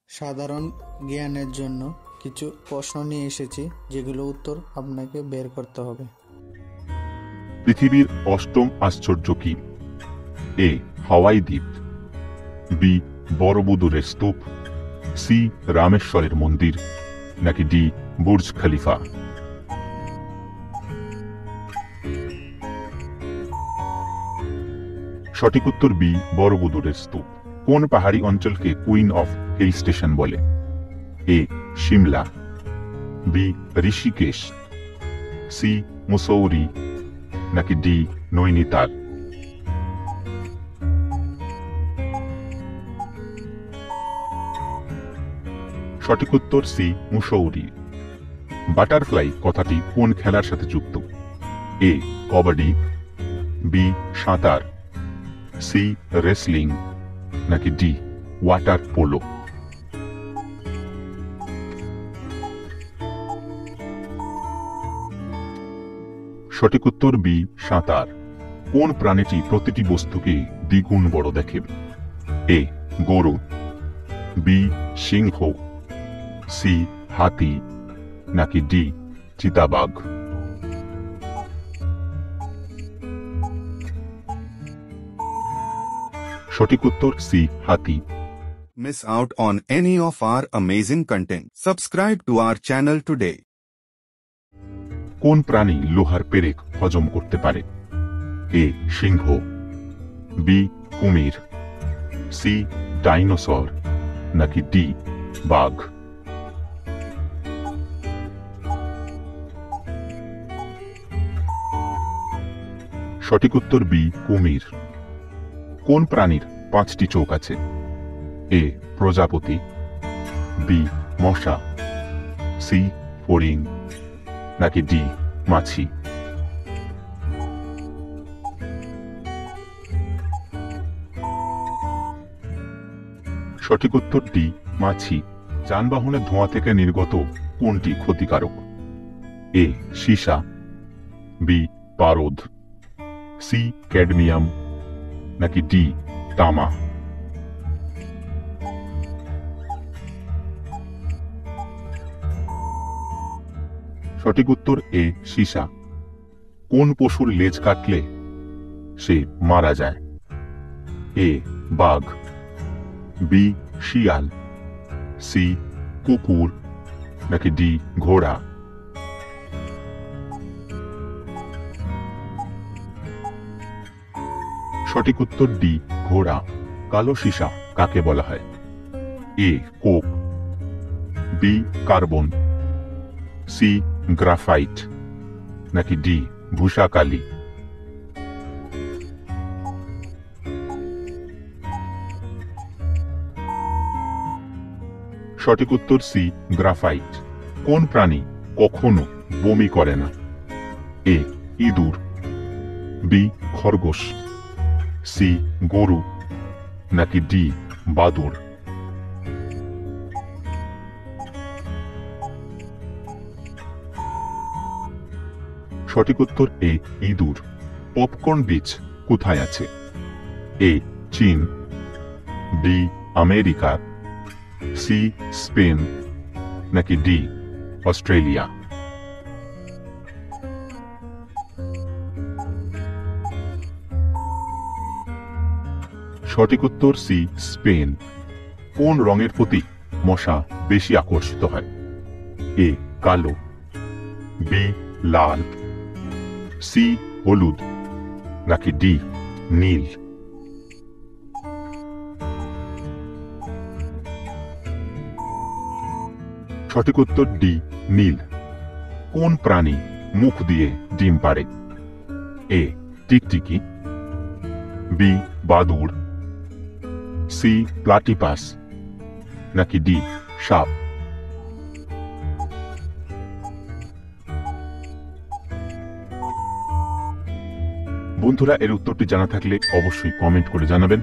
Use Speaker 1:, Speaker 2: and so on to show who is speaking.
Speaker 1: সাধারণ জ্ঞানের জন্য কিছু প্রশ্ন নিয়ে এসেছি, যেগুলো উত্তর আপনাকে বের করতে হবে।
Speaker 2: পৃথিবীর অষ্টম আশ্চর্য কি? এ. হাওয়াই দ্বীপ, বি. বড়বুদুরের স্তূপ, সি. রামেশ্বরের মন্দির, নাকি ডি. Burj Khalifa? সঠিক উত্তর বি. বড়বুদুরের স্তূপ। কোন পাহাড়ি অঞ্চলকে কুইন অফ হিল স্টেশন বলে? এ. শিমলা, বি. ঋষিকেশ, সি. মুসৌরি, নাকি ডি. নৈনিতাল? সঠিক উত্তর সি. মুসৌরি। বাটারফ্লাই কথাটি কোন খেলার সাথে যুক্ত? এ. কবাডি, বি. সাঁতার, সি. রেসলিং, নাকি ডি. Water polo? সঠিক উত্তর বি. সাঁতার। কোন প্রাণীটি প্রতিটি বস্তুকে দ্বিগুণ বড় দেখে? এ. গরু, বি. সিংহ, সি. হাতি, নাকি ডি. চিতাবাঘ? সঠিক উত্তর সি. হাতি।
Speaker 3: Miss out on any of our amazing content. Subscribe to our channel today.
Speaker 2: কোন প্রাণী লোহার পেরেক হজম করতে পারে? এ. সিংহ, বি. কুমির, সি. ডাইনোসর, নাকি ডি. বাঘ? সঠিক উত্তর বি. কুমির। কোন প্রাণীর 5টি চোখ আছে? এ. প্রজাপতি, বি. মশা, সি. ফড়িং, নাকি ডি. মাছি? সঠিক উত্তর ডি. মাছি। যানবাহনের ধোঁয়া থেকে নির্গত কোনটি ক্ষতিকারক? এ. সীসা, বি. পারদ, সি. ক্যাডমিয়াম, নাকি ডি. তামা? সঠিক উত্তর এ. সীসা। কোন পশুর লেজ কাটলে সে মারা যায়? এ. বাঘ, বি. শিয়াল, সি. কুকুর, নাকি ডি. ঘোড়া? সঠিক উত্তর ডি. ঘোড়া। কালো সীসা কাকে বলা হয়? A. Coke, B. Carbon, C. Graphite, নাকি ডি. ভূষাকালি? সঠিক উত্তর সি. গ্রাফাইট। কোন প্রাণী কখনো বমি করে না? এ. ইঁদুর, বি. খরগোশ, সি. গরু, নাকি ডি. বাদুড়? সঠিক উত্তর এ. ইঁদুর। পপকর্ন বীজ কোথায় আছে? এ. চীন, বি. America, C. স্পেন, নাকি ডি. অস্ট্রেলিয়া? সঠিক উত্তর সি. স্পেন। কোন রঙের প্রতি মশা বেশি আকর্ষিত হয়? এ. কালো, বি. লাল, সি. হলুদ, নাকি ডি. নীল? সঠিক উত্তর ডি. নীল। কোন প্রাণী মুখ দিয়ে ডিম পাড়ে? এ. টিকটিকি, বি. বাদুড়, সি. প্লাটিপাস, নাকি ডি. সাপ? বন্ধুরা, এর উত্তরটি জানা থাকলে অবশ্যই কমেন্ট করে জানাবেন।